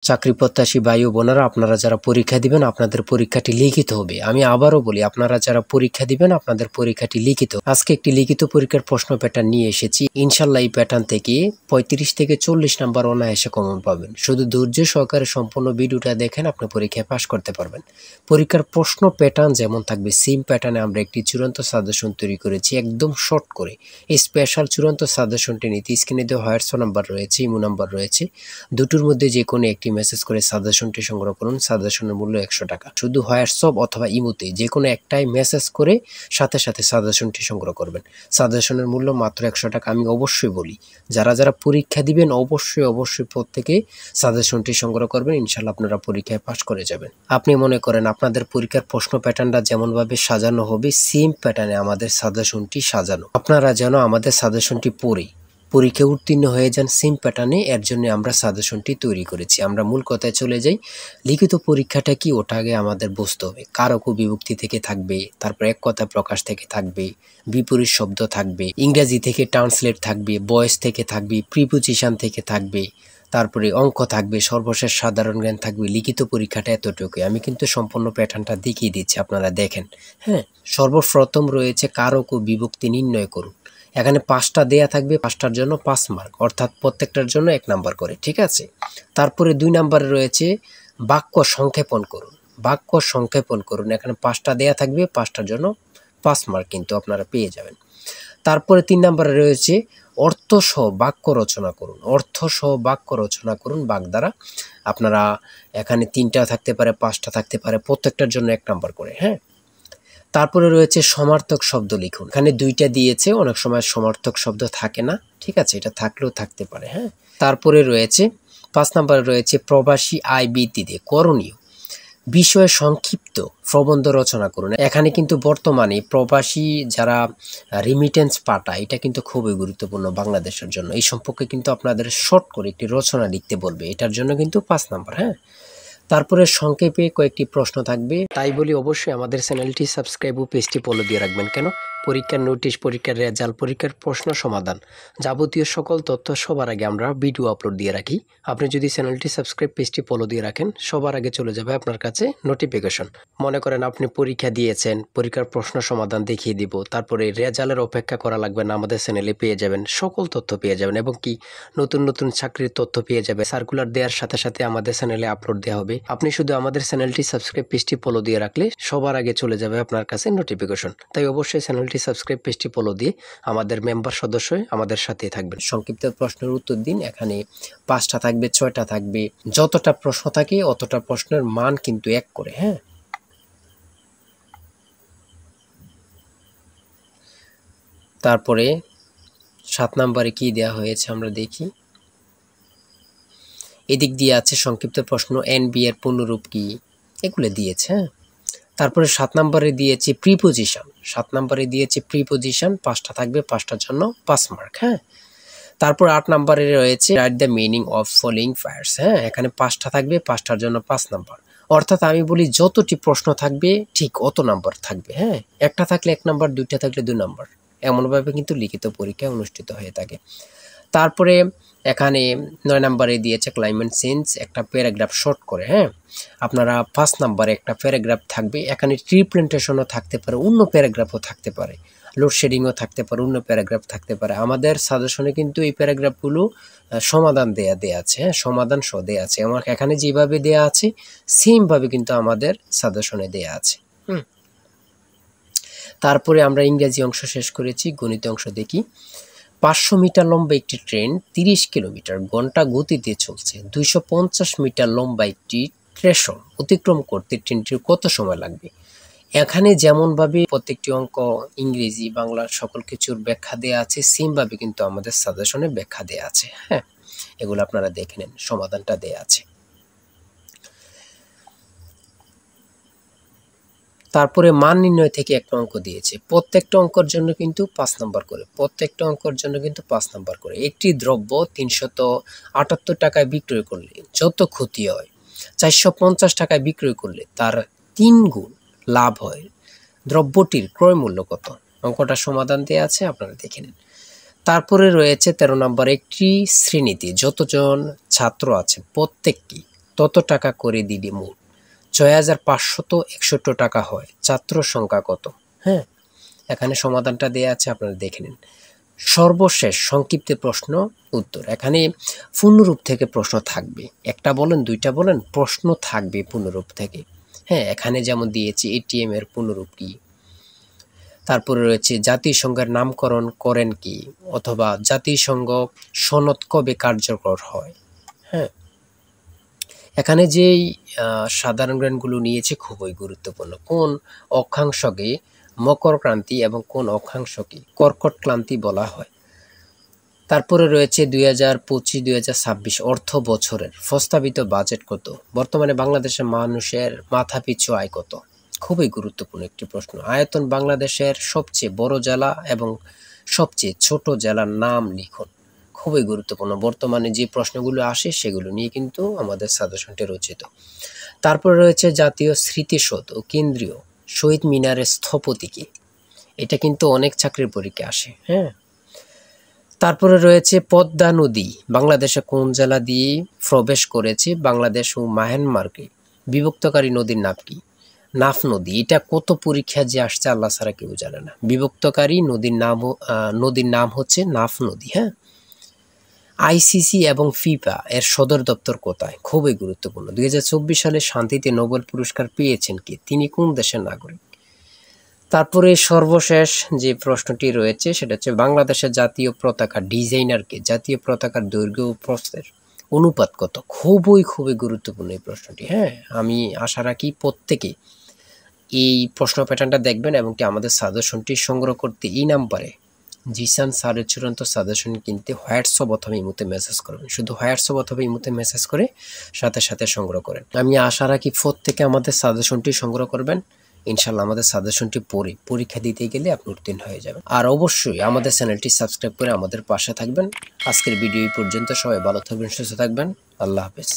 চাকরি প্রত্যাশী ভাই ও বোনেরা, আপনারা যারা পরীক্ষা দিবেন আপনাদের পরীক্ষাটি লিখিত হবে। আমি আবারও বলি, আপনারা যারা পরীক্ষা দিবেন আপনাদের পরীক্ষাটি লিখিত। আজকে একটি লিখিত পরীক্ষার প্রশ্ন প্যাটার্ন নিয়ে এসেছি। ইনশাল্লাহ এই প্যাটার্ন থেকে 35 থেকে 40 নাম্বার অনায়াসে কমন পাবেন। শুধু ধৈর্য সহকারে সম্পূর্ণ ভিডিওটা দেখেন, আপনি পরীক্ষায় পাশ করতে পারবেন। পরীক্ষার প্রশ্ন প্যাটার্ন যেমন থাকবে সেম প্যাটার্নে আমরা একটি চূড়ান্ত সাজেশন তৈরি করেছি, একদম শর্ট করে। এই স্পেশাল চূড়ান্ত সাজেশনটি নিতে স্ক্রিনে দেওয়া হোয়াটসঅ্যাপ নাম্বার রয়েছে, ইমো নাম্বার রয়েছে, দুটোর মধ্যে যে কোনো একটি মেসেজ করে সাজেশনটি সংগ্রহ করুন। সাজেশনের মূল্য 100 টাকা। শুধু হোয়াটসঅ্যাপ অথবা ইমোতে যে কোনো একটাই মেসেজ করে সাথে সাথে সাজেশনটি সংগ্রহ করবেন। সাজেশনের মূল্য মাত্র 100 টাকা। আমি অবশ্যই বলি, যারা যারা পরীক্ষা দিবেন অবশ্যই প্রত্যেকে সাজেশনটি সংগ্রহ করবেন। ইনশাল্লাহ আপনারা পরীক্ষায় পাশ করে যাবেন। আপনি মনে করেন আপনাদের পরীক্ষার প্রশ্ন প্যাটার্নটা যেমনভাবে সাজানো হবে সেম প্যাটার্নে আমাদের সাজেশনটি সাজানো। আপনারা যেন আমাদের সাজেশনটি পড়ে পরীক্ষা উত্তীর্ণ হয়ে যান সেম প্যাটার্নে, এর জন্য আমরা সাজেশনটি তৈরি করেছি। আমরা মূল কথায় চলে যাই। লিখিত পরীক্ষাটা কি, ওটা আগে আমাদের বুঝতে হবে। কারক ও বিভক্তি থেকে থাকবে, তারপর এক কথা প্রকাশ থেকে থাকবে, বিপরীত শব্দ থাকবে, ইংরেজি থেকে ট্রান্সলেট থাকবে, ভয়েস থেকে থাকবে, প্রিপোজিশন থেকে থাকবে, তারপরে অঙ্ক থাকবে, সর্বশেষ সাধারণ জ্ঞান থাকবে। লিখিত পরীক্ষাটা এতটুকুই। আমি কিন্তু সম্পূর্ণ প্যাটার্নটা দেখিয়ে দিচ্ছি, আপনারা দেখেন। হ্যাঁ, সর্বপ্রথম রয়েছে কারক ও বিভক্তি নির্ণয় করুন। এখানে 5টা দেয়া থাকবে, 5টার জন্য 5 মার্ক, অর্থাৎ প্রত্যেকটার জন্য 1 নাম্বার করে, ঠিক আছে। তারপরে 2 নাম্বারে রয়েছে বাক্য সংক্ষেপণ করুন। বাক্য সংক্ষেপণ করুন, এখানে 5টা দেয়া থাকবে, 5টার জন্য 5 মার্ক কিন্তু আপনারা পেয়ে যাবেন। তারপরে 3 নাম্বারে রয়েছে অর্থসহ বাক্য রচনা করুন। অর্থসহ বাক্য রচনা করুন বাক দ্বারা। আপনারা এখানে 3টা থাকতে পারে, 5টা থাকতে পারে, প্রত্যেকটার জন্য 1 নাম্বার করে। হ্যাঁ, তারপরে রয়েছে সমার্থক শব্দ লিখুন। এখানে 2টা দিয়েছে, অনেক সময় সমার্থক শব্দ থাকে না, ঠিক আছে, এটা থাকলেও থাকতে পারে। হ্যাঁ, তারপরে রয়েছে 5 নম্বরে রয়েছে প্রবাসী আয় বৃদ্ধিতে করণীয় বিষয়ে সংক্ষিপ্ত প্রবন্ধ রচনা করুন। এখানে কিন্তু বর্তমানে প্রবাসী যারা রিমিটেন্স পাঠায়, এটা কিন্তু খুবই গুরুত্বপূর্ণ বাংলাদেশের জন্য। এই সম্পর্কে কিন্তু আপনাদের শর্ট করে একটি রচনা লিখতে বলবে, এটার জন্য কিন্তু 5 নাম্বার। হ্যাঁ, তারপরে সংক্ষেপে কয়েকটি প্রশ্ন থাকবে। তাই বলি অবশ্যই আমাদের চ্যানেলটি সাবস্ক্রাইব ও পেজটি ফলো দিয়ে রাখবেন। কেন? পরীক্ষার নোটিশ, পরীক্ষার রেজাল্ট, পরীক্ষার প্রশ্ন সমাধান, যাবতীয় সকল তথ্য সবার আগে আমরা ভিডিও আপলোড দিয়ে রাখি। আপনি যদি চ্যানেলটি সাবস্ক্রাইব, পেজটি ফলো দিয়ে রাখেন, সবার আগে চলে যাবে আপনার কাছে নোটিফিকেশন। মনে করেন আপনি পরীক্ষা দিয়েছেন, পরীক্ষার প্রশ্ন সমাধান দেখিয়ে দিব, তারপরে রেজাল্টের অপেক্ষা করা লাগবে না, আমাদের চ্যানেলে পেয়ে যাবেন, সকল তথ্য পেয়ে যাবেন, এবং কি নতুন নতুন চাকরির তথ্য পেয়ে যাবে। সার্কুলার দেওয়ার সাথে সাথে আমাদের চ্যানেলে আপলোড দেওয়া হবে। আপনি শুধু আমাদের চ্যানেলটি সাবস্ক্রাইব, পেজটি ফলো দিয়ে রাখলে সবার আগে চলে যাবে আপনার কাছে নোটিফিকেশন। তাই অবশ্যই চ্যানেলটি সাবস্ক্রাইব, পেজটি ফলো দিয়ে আমাদের মেম্বার সদস্য হয়ে আমাদের সাথেই থাকবেন। সংক্ষিপ্ত প্রশ্নের উত্তর দিন। এখানে 5টা থাকবে, 6টা থাকবে, যতটা প্রশ্ন থাকে অতটা প্রশ্নের মান কিন্তু 1 করে। হ্যাঁ, তারপরে 7 নম্বরে কি দেওয়া হয়েছে আমরা দেখি। এদিক দিয়ে আছে সংক্ষিপ্ত প্রশ্ন, এনবি এর পূর্ণরূপ কি, এগুলো দিয়েছে। হ্যাঁ, তারপরে 7 নম্বরে দিয়েছে প্রিপোজিশন। 7 নম্বরে দিয়েছে প্রিপোজিশন, 5টা থাকবে, 5টার জন্য 5 মার্ক। হ্যাঁ, তারপর 8 নম্বরে রয়েছে write the meaning of following fires. হ্যাঁ, এখানে 5টা থাকবে, 5টার জন্য 5 নাম্বার। অর্থাৎ আমি বলি যতটি প্রশ্ন থাকবে ঠিক অত নাম্বার থাকবে। হ্যাঁ, একটা থাকলে 1 নাম্বার, 2টা থাকলে 2 নাম্বার, এমনভাবে কিন্তু লিখিত পরীক্ষা অনুষ্ঠিত হয়ে থাকে। তারপরে এখানে 9 নম্বরে দিয়েছে ক্লাইমেট চেঞ্জ, একটা প্যারাগ্রাফ শর্ট করে। হ্যাঁ, আপনারা 5 নম্বরে একটা প্যারাগ্রাফ থাকবে, এখানে ট্রি প্ল্যান্টেশনও থাকতে পারে, অন্য প্যারাগ্রাফও থাকতে পারে, লোডশেডিংও থাকতে পারে, অন্য প্যারাগ্রাফ থাকতে পারে। আমাদের সাজেশনে কিন্তু এই প্যারাগ্রাফগুলো সমাধান দেয়া আছে। হ্যাঁ, সমাধান সহ দেয়া আছে। আমার এখানে যেভাবে দেয়া আছে সেমভাবে কিন্তু আমাদের সাজেশনে দেয়া আছে। তারপরে আমরা ইংরেজি অংশ শেষ করেছি, গণিত অংশ দেখি। 500 মিটার লম্বা একটি ট্রেন 30 কিলোমিটার ঘন্টা গতিতে চলছে। 250 মিটার লম্বা একটি স্টেশন অতিক্রম করতে ট্রেনটির কত সময় লাগবে? এখানে যেমনভাবে প্রত্যেকটি অঙ্ক ইংরেজি, বাংলা সকল কিছুর ব্যাখ্যা দেওয়া আছে, সেমভাবে কিন্তু আমাদের সাজেশনে ব্যাখ্যা দেওয়া আছে। হ্যাঁ, এগুলো আপনারা দেখে নেন, সমাধানটা দেওয়া আছে। তারপরে মান নির্ণয় থেকে একটা অঙ্ক দিয়েছে, প্রত্যেকটা অঙ্কের জন্য কিন্তু 5 নাম্বার করে, প্রত্যেকটা অঙ্কের জন্য কিন্তু 5 নাম্বার করে। একটি দ্রব্য 378 টাকায় বিক্রয় করলে যত ক্ষতি হয়, 450 টাকায় বিক্রয় করলে তার 3 গুণ লাভ হয়, দ্রব্যটির ক্রয় মূল্য কত? অঙ্কটা সমাধান দেওয়া আছে, আপনারা দেখে নিন। তারপরে রয়েছে 13 নম্বর, একটি শ্রেণীতে যতজন ছাত্র আছে প্রত্যেকটি তত টাকা করে দিলে মোট ৬৫৬১ টাকা হয়। ছাত্র সংখ্যা কত? হ্যাঁ, এখানে সমাধানটা দেয়া আছে, আপনারা দেখে নিন। সর্বশেষ সংক্ষিপ্ত প্রশ্ন উত্তর। এখানে পূর্ণরূপ থেকে প্রশ্ন থাকবে, একটা বলেন দুইটা বলেন, প্রশ্ন থাকবে পূর্ণরূপ থেকে। হ্যাঁ, এখানে যেমন দিয়েছি এটিএম এর পূর্ণরূপ কি, তারপরে রয়েছে জাতিসংঘের নামকরণ করেন কি, অথবা জাতিসংঘ সনদ কবে কার্যকর হয়। হ্যাঁ, এখানে যেই সাধারণ জ্ঞানগুলো নিয়েছে খুবই গুরুত্বপূর্ণ। কোন অক্ষাংশকে মকর ক্রান্তি এবং কোন অক্ষাংশকে কর্কট ক্রান্তি বলা হয়। তারপরে রয়েছে 2025-2026 অর্থ বছরের প্রস্তাবিত বাজেট কত। বর্তমানে বাংলাদেশের মানুষের মাথাপিছু আয় কত। খুবই গুরুত্বপূর্ণ একটি প্রশ্ন। আয়তন বাংলাদেশের সবচেয়ে বড় জেলা এবং সবচেয়ে ছোট জেলার নাম লিখুন। খুবই গুরুত্বপূর্ণ। বর্তমানে যে প্রশ্নগুলো আসে সেগুলো নিয়ে কিন্তু আমাদের সাজেশনটি রচিত। তারপরে রয়েছে জাতীয় স্মৃতিসৌধ ও কেন্দ্রীয় শহীদ মিনারের স্থপতি কে। এটা কিন্তু অনেক চাকরির পরীক্ষা আসে। হ্যাঁ, তারপরে রয়েছে পদ্মা নদী বাংলাদেশে কোন জেলা দিয়ে প্রবেশ করেছে। বাংলাদেশ ও মায়ানমারকে বিভক্তকারী নদীর নাম কি? নাফ নদী। এটা কত পরীক্ষা যে আসছে আল্লাহ ছাড়া কেউ জানে না। বিভক্তকারী নদীর নাম হচ্ছে নাফ নদী। হ্যাঁ, আইসিসি এবং ফিফা এর সদর দপ্তর কোথায়? খুবই গুরুত্বপূর্ণ। 2024 সালে শান্তিতে নোবেল পুরস্কার পেয়েছেন কে? তিনি কোন দেশের নাগরিক? তারপরে সর্বশেষ যে প্রশ্নটি রয়েছে সেটা হচ্ছে বাংলাদেশের জাতীয় পতাকা ডিজাইনারকে। জাতীয় পতাকার দৈর্ঘ্য ও প্রস্থের অনুপাত কত? খুবই গুরুত্বপূর্ণ এই প্রশ্নটি। হ্যাঁ, আমি আশা রাখি প্রত্যেকে এই প্রশ্ন প্যাটার্নটা দেখবেন এবং কি আমাদের সাজেশনটি সংগ্রহ করতে এই নাম্বারে জিসান স্যারের চূড়ান্ত সাজেশন কিনতে হোয়াটসঅ্যাপ অথবা ইমোতে মেসেজ করবেন। শুধু হোয়াটসঅ্যাপ অথবা ইমোতে মেসেজ করে সাথে সংগ্রহ করেন। আমি আশা রাখি প্রত্যেকে আমাদের সাজেশনটি সংগ্রহ করবেন। ইনশাল্লাহ আমাদের সাজেশনটি পড়ে পরীক্ষা দিতে গেলে আপনি উত্তীর্ণ হয়ে যাবেন। আর অবশ্যই আমাদের চ্যানেলটি সাবস্ক্রাইব করে আমাদের পাশে থাকবেন। আজকের ভিডিও এই পর্যন্ত। সবাই ভালো থাকবেন, সুস্থ থাকবেন। আল্লাহ হাফেজ।